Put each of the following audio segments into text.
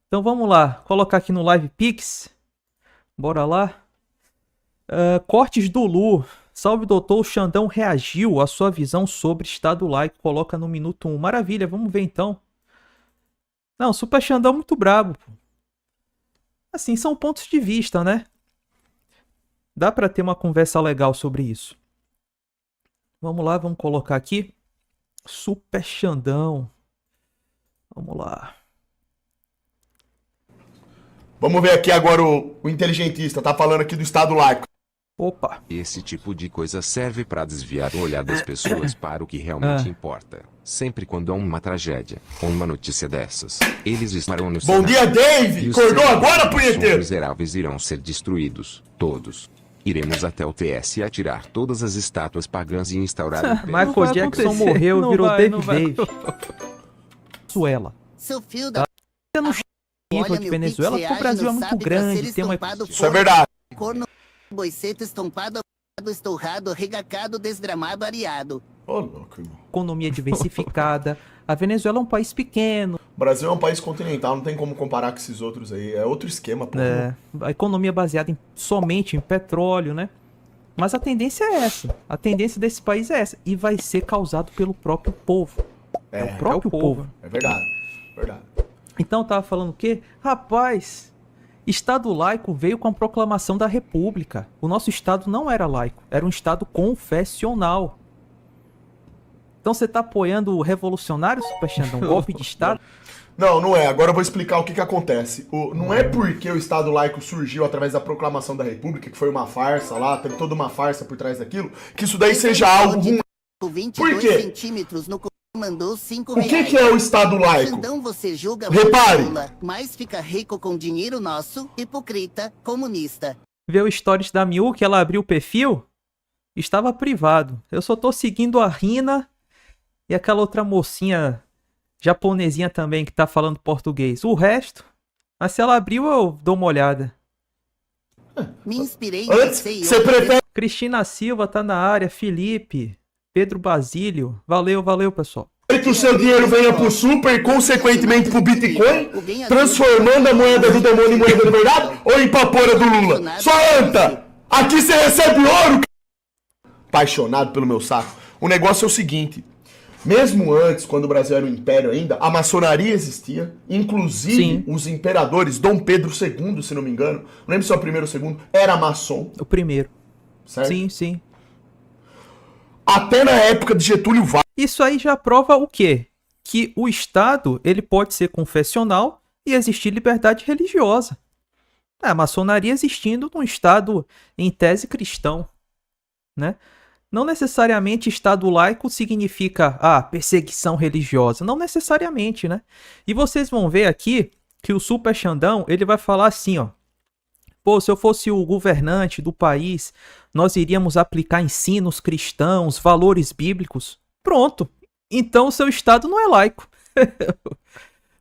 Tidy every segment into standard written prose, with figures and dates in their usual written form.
Então vamos lá, colocar aqui no Live Pix. Bora lá. Cortes do Lu. Salve, doutor. O Xandão reagiu à sua visão sobre Estado laico. Coloca no minuto 1. Maravilha, vamos ver então. Não, Super Xandão é muito brabo, pô. Assim, são pontos de vista, né? Dá pra ter uma conversa legal sobre isso. Vamos lá, vamos colocar aqui. Super Xandão. Vamos lá. Vamos ver aqui agora o inteligentista. Tá falando aqui do Estado laico. Opa. Esse tipo de coisa serve para desviar o olhar das pessoas para o que realmente importa. Sempre quando há uma tragédia ou uma notícia dessas, eles estarão no Bom dia, Dave! Acordou agora, punheteiro? Os miseráveis irão ser destruídos, todos. Iremos até o TS atirar todas as estátuas pagãs e instaurar Michael Jackson morreu e virou Dave. Venezuela. Seu fio da... Eu não nível de Venezuela porque o Brasil é muito grande, tem uma... Isso é verdade. Corno, boiceto estompado, estorrado, regacado, desgramado, areado. Ô, louco, irmão. Economia diversificada. A Venezuela é um país pequeno. O Brasil é um país continental, não tem como comparar com esses outros aí. É outro esquema, pô. A economia baseada somente em petróleo, né? Mas a tendência é essa. A tendência desse país é essa. E vai ser causado pelo próprio povo. É o próprio povo. É verdade, verdade. Então tava falando o quê? Rapaz, Estado laico veio com a proclamação da República. O nosso Estado não era laico, era um Estado confessional. Então você tá apoiando o revolucionário, Super Xandão? Um golpe de Estado? Não, não é. Agora eu vou explicar o que acontece. Não é porque o Estado laico surgiu através da proclamação da República, que foi uma farsa lá, teve toda uma farsa por trás daquilo, que isso daí seja algo ruim. Por quê? Centímetros no mandou 5 O reais. que é o Estado laico? Xandão, você julga Repare. Lula, mas fica rico com dinheiro nosso, hipocrita, comunista. Vê o stories da Miu, que ela abriu o perfil, estava privado. Eu só tô seguindo a Rina e aquela outra mocinha japonesinha também que tá falando português. O resto, mas se ela abriu, eu dou uma olhada. Me inspirei Antes, você prefere... Cristina Silva tá na área, Felipe, Pedro Basílio. Valeu, valeu, pessoal. que o seu dinheiro venha pro Super e, consequentemente, pro Bitcoin, transformando a moeda do demônio em moeda de verdade, ou em papora do Lula? Só anta! Aqui você recebe ouro! Apaixonado pelo meu saco. O negócio é o seguinte. Mesmo antes, quando o Brasil era um império ainda, a maçonaria existia. Inclusive, os imperadores, Dom Pedro II, se não me engano, não lembro se é o primeiro ou o segundo, era maçom. O primeiro. Certo? Sim, sim. Até na época de Getúlio Vargas. Isso aí já prova o quê? Que o Estado ele pode ser confessional e existir liberdade religiosa. A maçonaria existindo num Estado, em tese, cristão. Né? Não necessariamente Estado laico significa perseguição religiosa. Não necessariamente, né? E vocês vão ver aqui que o Super Xandão ele vai falar assim, ó. Pô, se eu fosse o governante do país, nós iríamos aplicar ensinos cristãos, valores bíblicos. Pronto. Então o seu Estado não é laico.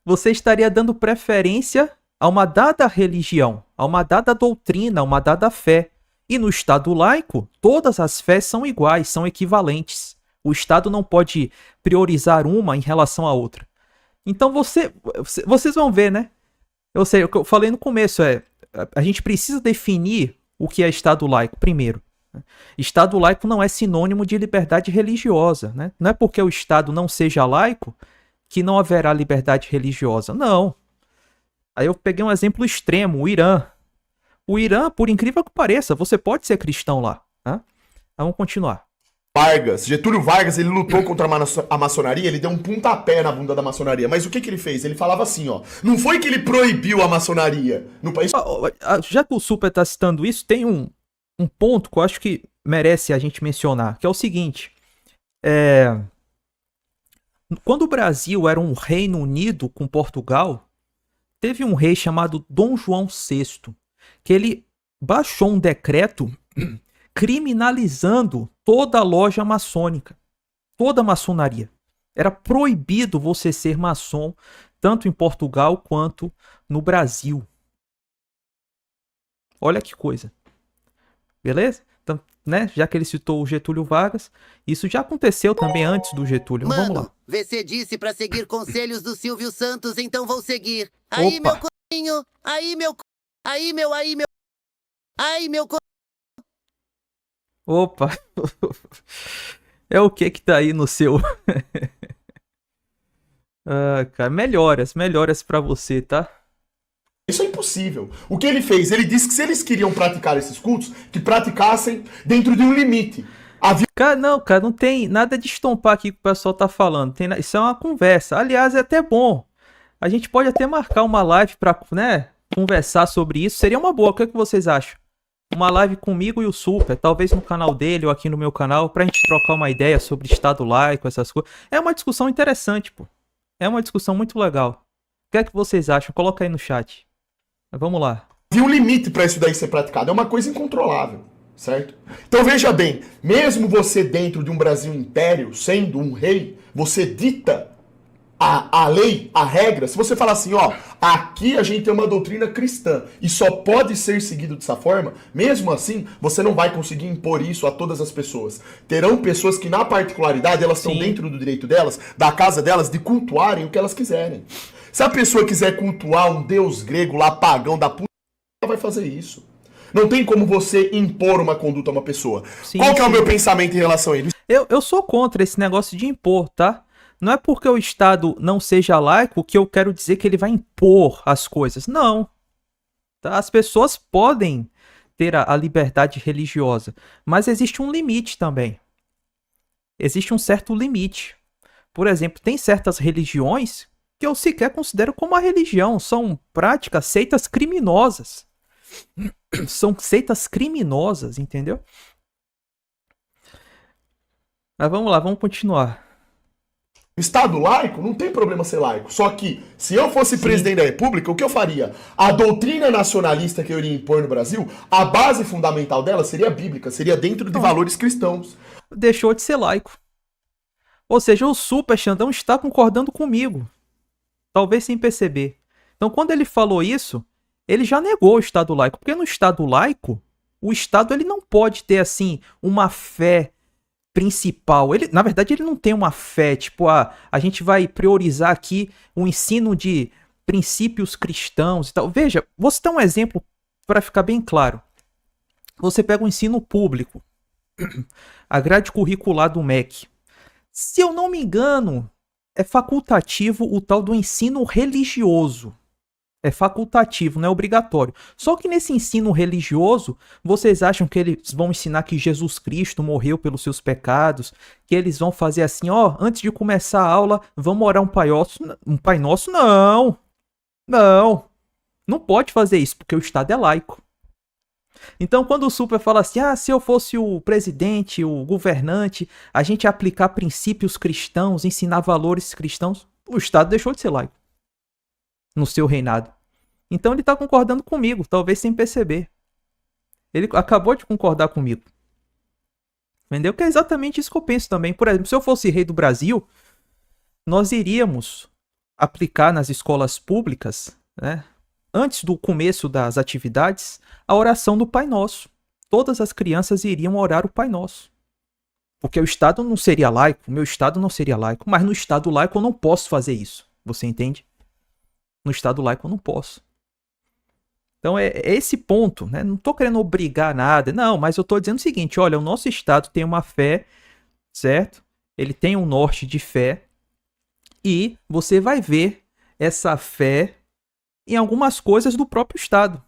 Você estaria dando preferência a uma dada religião, a uma dada doutrina, a uma dada fé. E no Estado laico, todas as fés são iguais, são equivalentes. O Estado não pode priorizar uma em relação à outra. Então vocês vão ver, né? Eu sei, o que eu falei no começo a gente precisa definir o que é Estado laico primeiro. Estado laico não é sinônimo de liberdade religiosa, né? Não é porque o Estado não seja laico que não haverá liberdade religiosa. Não. Aí eu peguei um exemplo extremo, o Irã. O Irã, por incrível que pareça, você pode ser cristão lá. Né? Vamos continuar. Getúlio Vargas, ele lutou contra a maçonaria, ele deu um pontapé na bunda da maçonaria. Mas o que ele fez? Ele falava assim, ó. Não foi que ele proibiu a maçonaria no país... Já que o Super tá citando isso, tem um ponto que eu acho que merece a gente mencionar, que é o seguinte. Quando o Brasil era um reino unido com Portugal, teve um rei chamado Dom João VI, que ele baixou um decreto criminalizando toda a loja maçônica, toda a maçonaria. Era proibido você ser maçom, tanto em Portugal quanto no Brasil. Olha que coisa. Beleza? Então, né, já que ele citou o Getúlio Vargas, isso já aconteceu também antes do Getúlio. Vamos lá. Você disse pra seguir conselhos do Silvio Santos, então vou seguir. Aí, meu Aí, meu... Aí, meu... Aí, meu... Ai, meu... Opa! É o que tá aí no seu... Ah, cara, melhoras pra você, tá? Isso é impossível. O que ele fez? Ele disse que se eles queriam praticar esses cultos, que praticassem dentro de um limite. Cara, não tem nada de estompar aqui que o pessoal tá falando. Isso é uma conversa. Aliás, é até bom. A gente pode até marcar uma live pra, né, conversar sobre isso. Seria uma boa. O que é que vocês acham? Uma live comigo e o Super, talvez no canal dele ou aqui no meu canal, pra gente trocar uma ideia sobre Estado laico, essas coisas. É uma discussão interessante, pô. É uma discussão muito legal. O que é que vocês acham? Coloca aí no chat. Vamos lá. Havia um limite para isso daí ser praticado. É uma coisa incontrolável, certo? Então veja bem, mesmo você dentro de um Brasil império, sendo um rei, você dita a lei, a regra. Se você falar assim, ó, aqui a gente tem uma doutrina cristã e só pode ser seguido dessa forma, mesmo assim, você não vai conseguir impor isso a todas as pessoas. Terão pessoas que, na particularidade, elas estão dentro do direito delas, da casa delas, de cultuarem o que elas quiserem. Se a pessoa quiser cultuar um deus grego lá, pagão da puta, ela vai fazer isso. Não tem como você impor uma conduta a uma pessoa. Sim, Qual que é o meu pensamento em relação a ele? Eu sou contra esse negócio de impor, tá? Não é porque o Estado não seja laico que eu quero dizer que ele vai impor as coisas. Não. Tá? As pessoas podem ter a liberdade religiosa, mas existe um limite também. Existe um certo limite. Por exemplo, tem certas religiões que eu sequer considero como uma religião. São práticas, seitas criminosas. São seitas criminosas, entendeu? Mas vamos lá, vamos continuar. Estado laico, não tem problema ser laico. Só que, se eu fosse presidente da República, o que eu faria? A doutrina nacionalista que eu iria impor no Brasil, a base fundamental dela seria bíblica, seria dentro de valores cristãos. Deixou de ser laico. Ou seja, o Super Xandão está concordando comigo. Talvez sem perceber. Então, quando ele falou isso, ele já negou o Estado laico. Porque no Estado laico, o Estado ele não pode ter, assim, uma fé principal. Na verdade, ele não tem uma fé, tipo, a gente vai priorizar aqui o ensino de princípios cristãos e tal. Veja, vou citar um exemplo para ficar bem claro. Você pega o ensino público, a grade curricular do MEC. Se eu não me engano, é facultativo o tal do ensino religioso. É facultativo, não é obrigatório. Só que nesse ensino religioso, vocês acham que eles vão ensinar que Jesus Cristo morreu pelos seus pecados? Que eles vão fazer assim, ó, antes de começar a aula, vamos orar um Pai Nosso? Um Pai Nosso? Não! Não! Não pode fazer isso, porque o Estado é laico. Então, quando o Super fala assim, se eu fosse o presidente, o governante, a gente ia aplicar princípios cristãos, ensinar valores cristãos, o Estado deixou de ser laico no seu reinado. Então ele tá concordando comigo, talvez sem perceber. Ele acabou de concordar comigo. Entendeu? Que é exatamente isso que eu penso também. Por exemplo, se eu fosse rei do Brasil, nós iríamos aplicar nas escolas públicas, né, antes do começo das atividades, a oração do Pai Nosso. Todas as crianças iriam orar o Pai Nosso. Porque o Estado não seria laico, o meu Estado não seria laico, mas no Estado laico eu não posso fazer isso. Você entende? No Estado laico eu não posso. Então é esse ponto, né? Não tô querendo obrigar nada, não, mas eu tô dizendo o seguinte, olha, o nosso Estado tem uma fé, certo? Ele tem um norte de fé e você vai ver essa fé em algumas coisas do próprio Estado.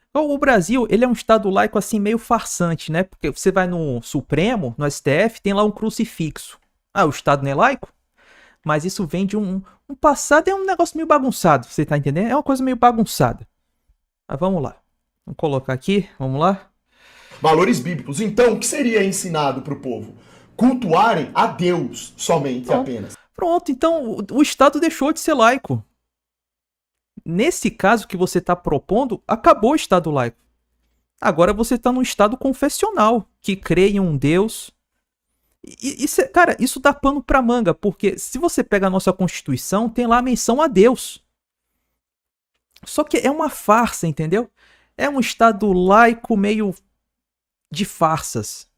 Então, o Brasil, ele é um Estado laico assim meio farsante, né? Porque você vai no Supremo, no STF, tem lá um crucifixo. O Estado não é laico? Mas isso vem de um passado, é um negócio meio bagunçado, você tá entendendo? É uma coisa meio bagunçada. Mas vamos lá. Vamos colocar aqui, vamos lá. Valores bíblicos. Então, o que seria ensinado para o povo? Cultuarem a Deus somente e apenas. Pronto, então o Estado deixou de ser laico. Nesse caso que você está propondo, acabou o Estado laico. Agora você está num Estado confessional, que crê em um Deus. Cara, isso dá pano pra manga, porque se você pega a nossa Constituição, tem lá a menção a Deus. Só que é uma farsa, entendeu? É um Estado laico meio de farsas.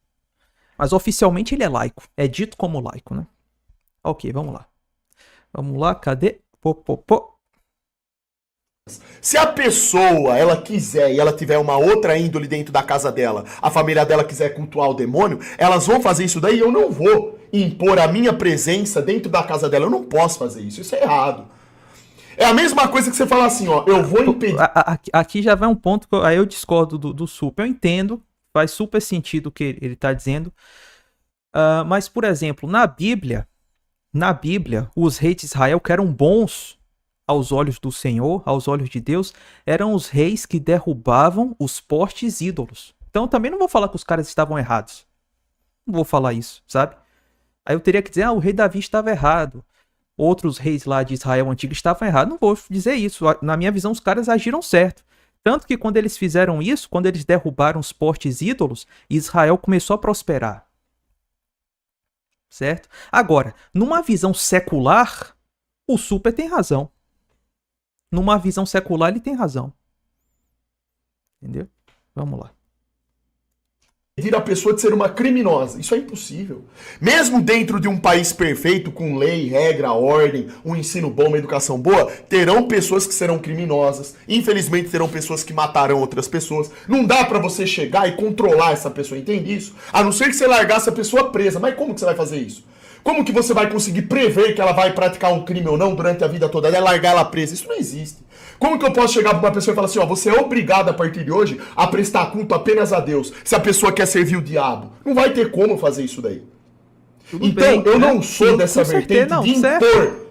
Mas oficialmente ele é laico. É dito como laico, né? Ok, vamos lá. Vamos lá, cadê? Se a pessoa, ela quiser e ela tiver uma outra índole dentro da casa dela, a família dela quiser cultuar o demônio, elas vão fazer isso daí. Eu não vou impor a minha presença dentro da casa dela. Eu não posso fazer isso. Isso é errado. É a mesma coisa que você falar assim, ó, eu vou impedir... Aqui já vai um ponto que aí eu discordo do Super. Eu entendo, faz super sentido o que ele tá dizendo. Mas, por exemplo, na Bíblia, os reis de Israel que eram bons aos olhos do Senhor, aos olhos de Deus, eram os reis que derrubavam os postes ídolos. Então também não vou falar que os caras estavam errados. Não vou falar isso, sabe? Aí eu teria que dizer, o rei Davi estava errado. Outros reis lá de Israel antigo estavam errados. Não vou dizer isso. Na minha visão, os caras agiram certo. Tanto que quando eles fizeram isso, quando eles derrubaram os postes ídolos, Israel começou a prosperar. Certo? Agora, numa visão secular, o Super tem razão. Numa visão secular, ele tem razão. Entendeu? Vamos lá. A pessoa de ser uma criminosa. Isso é impossível. Mesmo dentro de um país perfeito, com lei, regra, ordem, um ensino bom, uma educação boa, terão pessoas que serão criminosas. Infelizmente, terão pessoas que matarão outras pessoas. Não dá pra você chegar e controlar essa pessoa, entende isso? A não ser que você largasse a pessoa presa. Mas como que você vai fazer isso? Como que você vai conseguir prever que ela vai praticar um crime ou não durante a vida toda? É largar ela presa. Isso não existe. Como que eu posso chegar pra uma pessoa e falar assim, ó, você é obrigado a partir de hoje a prestar culto apenas a Deus, se a pessoa quer servir o diabo? Não vai ter como fazer isso daí. Tudo então, bem, eu não sou dessa vertente não, de certo. impor.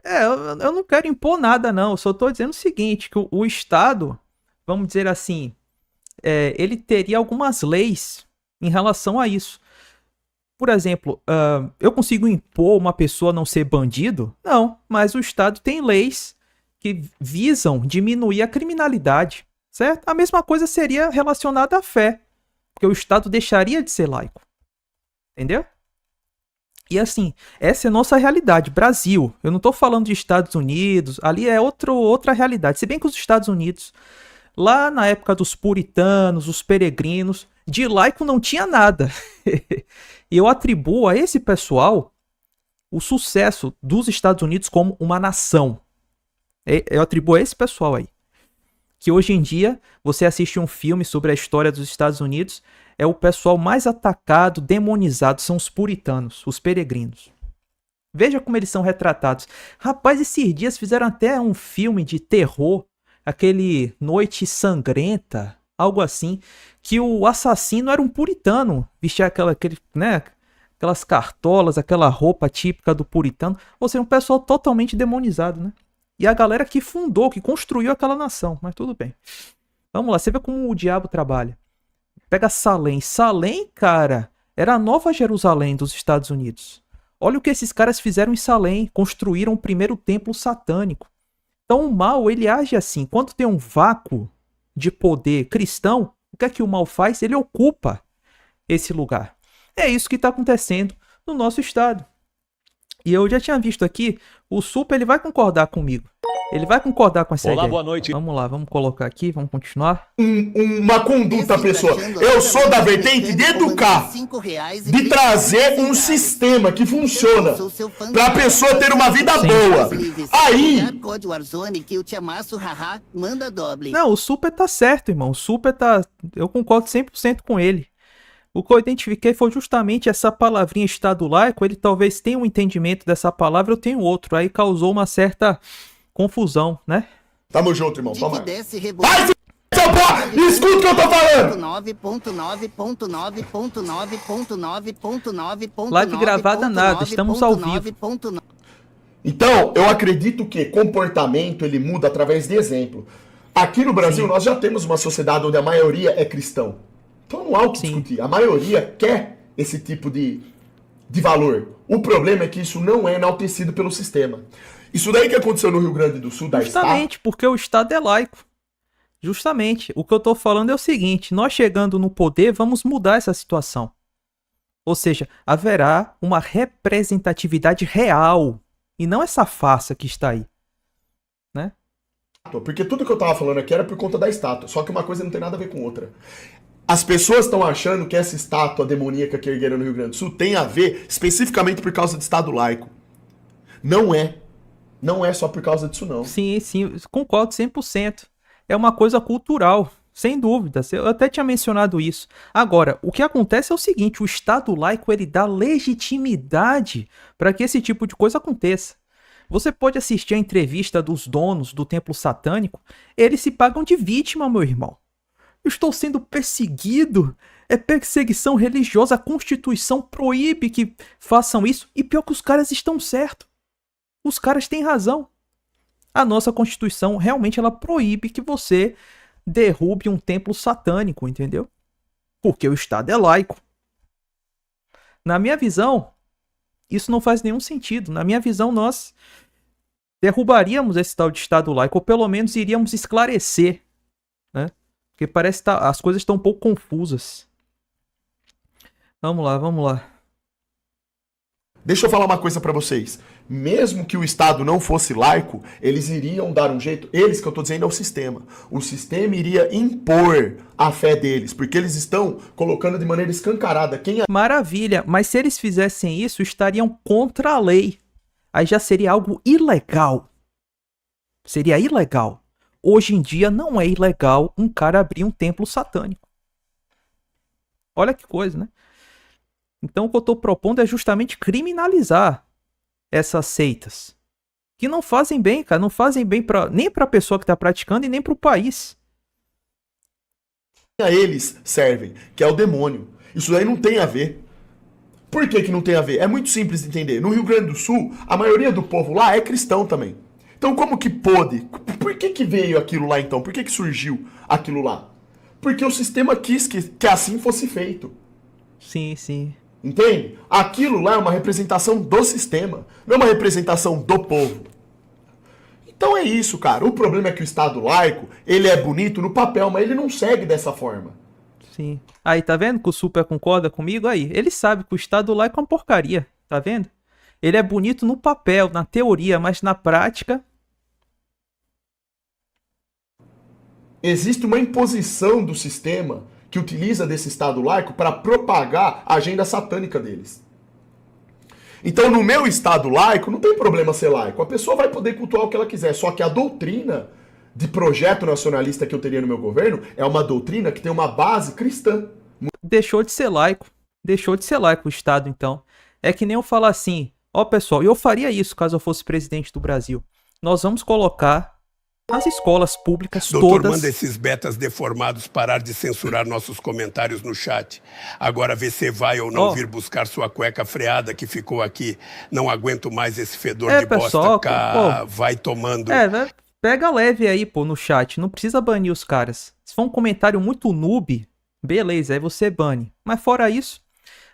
Eu não quero impor nada, não. Eu só tô dizendo o seguinte, que o Estado, vamos dizer assim, ele teria algumas leis em relação a isso. Por exemplo, eu consigo impor uma pessoa a não ser bandido? Não, mas o Estado tem leis que visam diminuir a criminalidade, certo? A mesma coisa seria relacionada à fé, porque o Estado deixaria de ser laico, entendeu? E assim, essa é a nossa realidade, Brasil. Eu não estou falando de Estados Unidos, ali é outra realidade. Se bem que os Estados Unidos, lá na época dos puritanos, os peregrinos, de laico não tinha nada. E eu atribuo a esse pessoal o sucesso dos Estados Unidos como uma nação. Eu atribuo a esse pessoal aí. Que hoje em dia, você assiste um filme sobre a história dos Estados Unidos, é o pessoal mais atacado, demonizado, são os puritanos, os peregrinos. Veja como eles são retratados. Rapaz, esses dias fizeram até um filme de terror, aquele Noite Sangrenta, algo assim, que o assassino era um puritano, vestia aquelas cartolas, aquela roupa típica do puritano, ou seja, um pessoal totalmente demonizado, né? E a galera que fundou, que construiu aquela nação, mas tudo bem. Vamos lá, você vê como o diabo trabalha. Pega Salem. Salem, cara, era a Nova Jerusalém dos Estados Unidos. Olha o que esses caras fizeram em Salem, construíram o primeiro templo satânico. Então o mal, ele age assim, quando tem um vácuo de poder cristão, o que é que o mal faz? Ele ocupa esse lugar. É isso que está acontecendo no nosso estado. E eu já tinha visto aqui, o Super ele vai concordar comigo. Ele vai concordar com essa ideia. Boa noite. Vamos lá, vamos colocar aqui, vamos continuar. Uma conduta, pessoa. Eu sou da vertente de educar, de trazer um sistema que funciona para a pessoa ter uma vida boa. Aí... Não, o Super tá certo, irmão. O Super tá... Eu concordo 100% com ele. O que eu identifiquei foi justamente essa palavrinha Estado laico. Ele talvez tenha um entendimento dessa palavra, eu tenho outro. Aí causou uma certa confusão, né? Tamo junto, irmão. Toma. Vai, seu porra! Escuta o que eu tô falando! Live gravada nada, estamos ao vivo. Então, eu acredito que comportamento ele muda através de exemplo. Aqui no Brasil, nós já temos uma sociedade onde a maioria é cristão. Então não há o que discutir. A maioria quer esse tipo de valor. O problema é que isso não é enaltecido pelo sistema. Isso daí que aconteceu no Rio Grande do Sul, da Justamente, porque o Estado é laico. Justamente. O que eu tô falando é o seguinte, nós chegando no poder, vamos mudar essa situação. Ou seja, haverá uma representatividade real, e não essa farsa que está aí. Né? Porque tudo que eu tava falando aqui era por conta da estátua, só que uma coisa não tem nada a ver com outra. As pessoas estão achando que essa estátua demoníaca que ergueram no Rio Grande do Sul tem a ver especificamente por causa de Estado laico. Não é. Não é só por causa disso, não. Sim, sim, concordo 100%. É uma coisa cultural, sem dúvida. Eu até tinha mencionado isso. Agora, o que acontece é o seguinte, o Estado laico, ele dá legitimidade para que esse tipo de coisa aconteça. Você pode assistir a entrevista dos donos do templo satânico, eles se pagam de vítima, meu irmão. Eu estou sendo perseguido, é perseguição religiosa, a Constituição proíbe que façam isso, e pior que os caras estão certos. Os caras têm razão. A nossa Constituição realmente ela proíbe que você derrube um templo satânico, entendeu? Porque o Estado é laico. Na minha visão, isso não faz nenhum sentido. Na minha visão, nós derrubaríamos esse tal de Estado laico, ou pelo menos iríamos esclarecer, né? Porque parece que as coisas estão um pouco confusas. Vamos lá, vamos lá. Deixa eu falar uma coisa pra vocês. Mesmo que o Estado não fosse laico, eles iriam dar um jeito. Eles que eu tô dizendo é o sistema. O sistema iria impor a fé deles, porque eles estão colocando de maneira escancarada quem é. Maravilha, mas se eles fizessem isso, estariam contra a lei. Aí já seria algo ilegal. Seria ilegal. Hoje em dia não é ilegal um cara abrir um templo satânico. Olha que coisa, né? Então o que eu estou propondo é justamente criminalizar essas seitas. Que não fazem bem, cara. Não fazem bem nem para a pessoa que está praticando e nem para o país. A eles servem, que é o demônio. Isso daí não tem a ver. Por que não tem a ver? É muito simples de entender. No Rio Grande do Sul, a maioria do povo lá é cristão também. Então como que pôde? Por que veio aquilo lá então? Por que surgiu aquilo lá? Porque o sistema quis que assim fosse feito. Sim, sim. Entende? Aquilo lá é uma representação do sistema, não é uma representação do povo. Então é isso, cara. O problema é que o Estado laico, ele é bonito no papel, mas ele não segue dessa forma. Sim. Aí, tá vendo que o Super concorda comigo? Aí, ele sabe que o Estado laico é uma porcaria, tá vendo? Ele é bonito no papel, na teoria, mas na prática... Existe uma imposição do sistema que utiliza desse Estado laico para propagar a agenda satânica deles. Então, no meu Estado laico, não tem problema ser laico. A pessoa vai poder cultuar o que ela quiser. Só que a doutrina de projeto nacionalista que eu teria no meu governo é uma doutrina que tem uma base cristã. Deixou de ser laico. Deixou de ser laico o Estado, então. É que nem eu falar assim, ó pessoal, eu faria isso caso eu fosse presidente do Brasil. Nós vamos colocar as escolas públicas Doutor, todas... manda esses betas deformados parar de censurar nossos comentários no chat. Agora vê se vai ou não vir buscar sua cueca freada que ficou aqui. Não aguento mais esse fedor de pessoal, bosta. Cá, pô, vai tomando. Pega leve aí, pô, no chat. Não precisa banir os caras. Se for um comentário muito noob, beleza, aí você bane. Mas fora isso,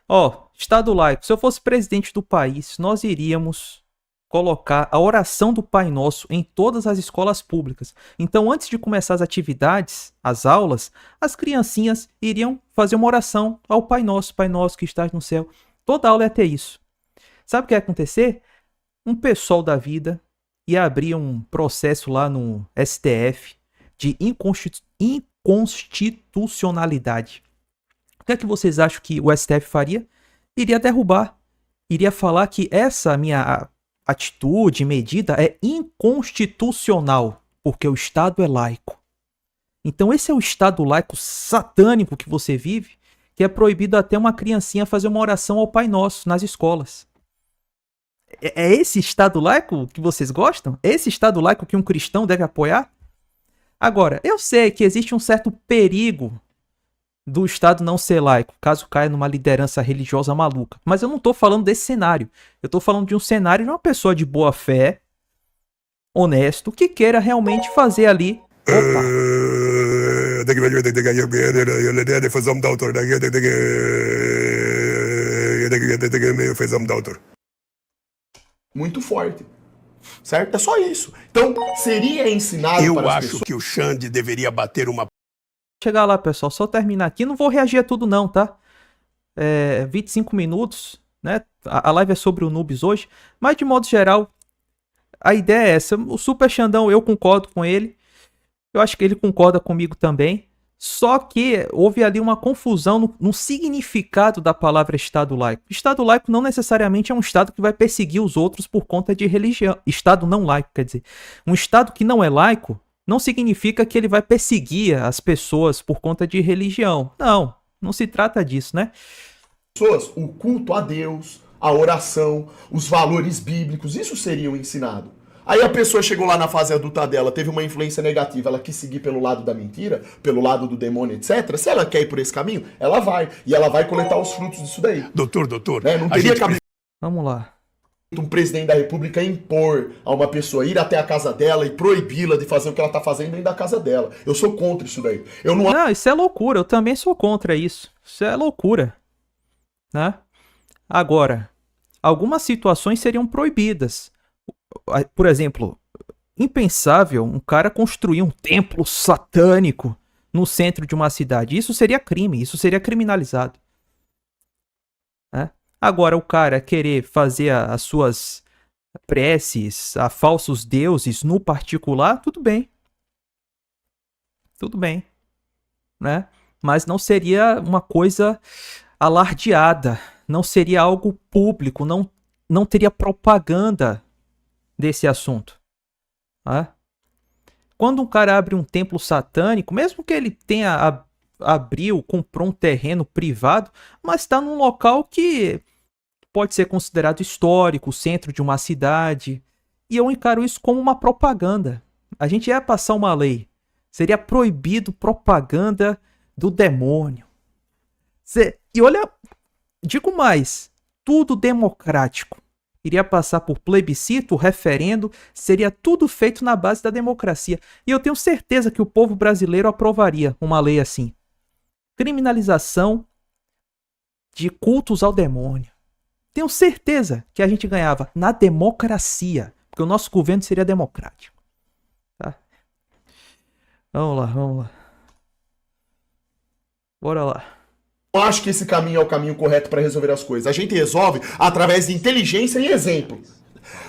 ó, Estado laico. Se eu fosse presidente do país, nós iríamos colocar a oração do Pai Nosso em todas as escolas públicas. Então, antes de começar as atividades, as aulas, as criancinhas iriam fazer uma oração ao Pai Nosso que estás no céu. Toda aula ia ter isso. Sabe o que ia acontecer? Um pessoal da vida ia abrir um processo lá no STF de inconstitucionalidade. O que é que vocês acham que o STF faria? Iria derrubar. Iria falar que essa minha atitude, medida é inconstitucional, porque o Estado é laico. Então esse é o Estado laico satânico que você vive, que é proibido até uma criancinha fazer uma oração ao Pai Nosso nas escolas. É esse Estado laico que vocês gostam? É esse Estado laico que um cristão deve apoiar? Agora, eu sei que existe um certo perigo do Estado não ser laico, caso caia numa liderança religiosa maluca. Mas eu não tô falando desse cenário. Eu tô falando de um cenário de uma pessoa de boa fé, honesto, que queira realmente fazer ali... Muito forte. Certo? É só isso. Então, seria ensinado Eu para as acho pessoas... que o Xande deveria bater uma... Chegar lá, pessoal, só terminar aqui. Não vou reagir a tudo não, tá? 25 minutos, né? A live é sobre o Noobs hoje. Mas, de modo geral, a ideia é essa. O Super Xandão, eu concordo com ele. Eu acho que ele concorda comigo também. Só que houve ali uma confusão no significado da palavra Estado laico. Estado laico não necessariamente é um Estado que vai perseguir os outros por conta de religião. Estado não laico, quer dizer. Um Estado que não é laico não significa que ele vai perseguir as pessoas por conta de religião. Não, não se trata disso, né? Pessoas, o culto a Deus, a oração, os valores bíblicos, isso seriam ensinado. Aí a pessoa chegou lá na fase adulta dela, teve uma influência negativa, ela quis seguir pelo lado da mentira, pelo lado do demônio, etc. Se ela quer ir por esse caminho, ela vai. E ela vai coletar os frutos disso daí. Doutor, Né? Não teria cabimento Vamos lá. um presidente da república impor a uma pessoa ir até a casa dela e proibi-la de fazer o que ela tá fazendo dentro da casa dela. Eu sou contra isso daí. Eu não Não, isso é loucura. Eu também sou contra isso. Isso é loucura. Né? Agora, algumas situações seriam proibidas. Por exemplo, impensável um cara construir um templo satânico no centro de uma cidade. Isso seria crime, isso seria criminalizado. Né? Agora, o cara querer fazer as suas preces a falsos deuses no particular, tudo bem. Tudo bem. Né? Mas não seria uma coisa alardeada, não seria algo público, não teria propaganda desse assunto. Né? Quando um cara abre um templo satânico, mesmo que ele tenha comprou um terreno privado, mas está num local que pode ser considerado histórico, o centro de uma cidade, e eu encaro isso como uma propaganda. A gente ia passar uma lei, seria proibido propaganda do demônio. E olha, digo mais, tudo democrático. Iria passar por plebiscito, referendo, seria tudo feito na base da democracia. E eu tenho certeza que o povo brasileiro aprovaria uma lei assim. Criminalização de cultos ao demônio. Tenho certeza que a gente ganhava na democracia, porque o nosso governo seria democrático. Tá? Vamos lá. Bora lá. Eu acho que esse caminho é o caminho correto para resolver as coisas. A gente resolve através de inteligência e exemplo.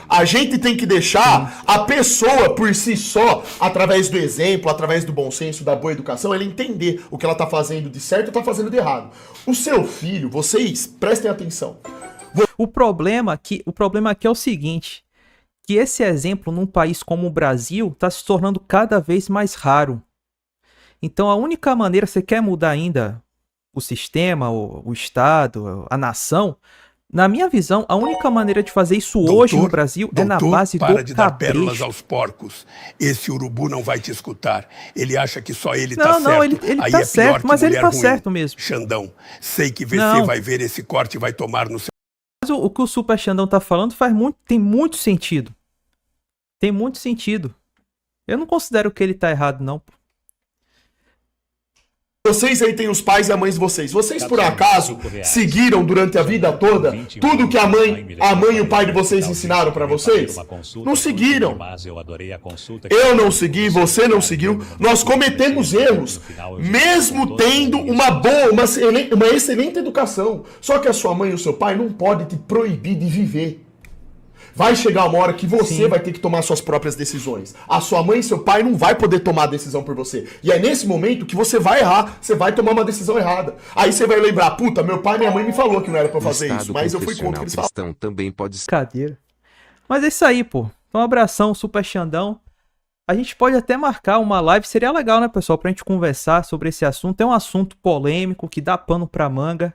A gente tem que deixar a pessoa por si só, através do exemplo, através do bom senso, da boa educação, ela entender o que ela tá fazendo de certo e tá fazendo de errado. O seu filho, vocês prestem atenção. O problema aqui é o seguinte, que esse exemplo num país como o Brasil está se tornando cada vez mais raro. Então a única maneira, você quer mudar ainda o sistema, o Estado, a nação, na minha visão, a única maneira de fazer isso hoje no Brasil é na base do para de dar capricho. pérolas aos porcos. Esse urubu não vai te escutar. Ele acha que só ele tá Não, certo. ele Aí tá é certo, pior que mas ele mulher tá ruim. certo mesmo. Xandão, sei que você Não. vai ver esse corte e vai tomar no seu... Mas o que o Super Xandão tá falando tem muito sentido. Tem muito sentido. Eu não considero que ele tá errado, não. Vocês aí têm os pais e a mãe de vocês. Vocês, por acaso, seguiram durante a vida toda tudo que a mãe e o pai de vocês ensinaram pra vocês? Não seguiram. Eu não segui, você não seguiu. Nós cometemos erros, mesmo tendo uma boa, uma excelente educação. Só que a sua mãe e o seu pai não podem te proibir de viver. Vai chegar uma hora que você vai ter que tomar suas próprias decisões. A sua mãe e seu pai não vai poder tomar a decisão por você. E é nesse momento que você vai errar, você vai tomar uma decisão errada. Aí você vai lembrar, puta, meu pai e minha mãe me falou que não era pra eu fazer isso, mas eu fui contra o que eles falaram. Cristão também pode ser. Cadeira. Mas é isso aí, pô. Então, um abração, Super Xandão. A gente pode até marcar uma live, seria legal, né, pessoal, pra gente conversar sobre esse assunto. É um assunto polêmico que dá pano pra manga.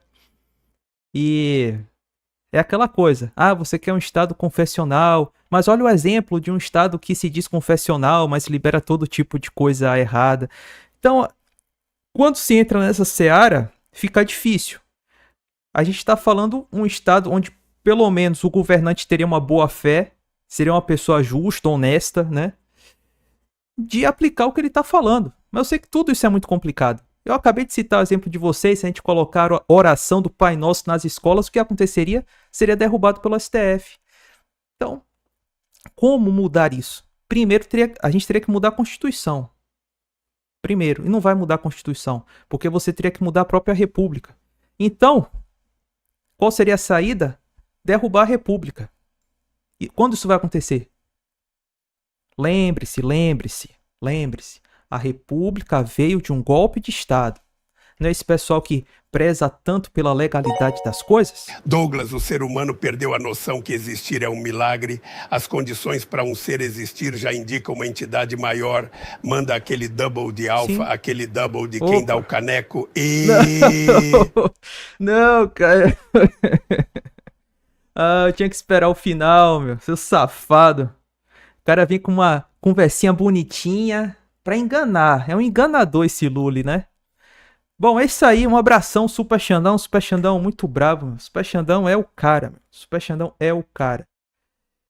E é aquela coisa, você quer um Estado confessional, mas olha o exemplo de um Estado que se diz confessional, mas libera todo tipo de coisa errada. Então, quando se entra nessa seara, fica difícil. A gente está falando um Estado onde, pelo menos, o governante teria uma boa fé, seria uma pessoa justa, honesta, né? De aplicar o que ele está falando. Mas eu sei que tudo isso é muito complicado. Eu acabei de citar o exemplo de vocês, se a gente colocar a oração do Pai Nosso nas escolas, o que aconteceria? Seria derrubado pelo STF. Então, como mudar isso? Primeiro, a gente teria que mudar a Constituição. Primeiro, e não vai mudar a Constituição, porque você teria que mudar a própria República. Então, qual seria a saída? Derrubar a República. E quando isso vai acontecer? Lembre-se. A república veio de um golpe de Estado. Não é esse pessoal que preza tanto pela legalidade das coisas? Douglas, o ser humano perdeu a noção que existir é um milagre. As condições para um ser existir já indicam uma entidade maior. Manda aquele double de alfa, Sim. aquele double de Opa. quem dá o caneco e... Não, cara. Eu tinha que esperar o final, meu. Seu safado. O cara vem com uma conversinha bonitinha pra enganar. É um enganador esse Lully, né? Bom, é isso aí. Um abração, Super Xandão. Super Xandão muito bravo. Meu. Super Xandão é o cara, meu. Super Xandão é o cara.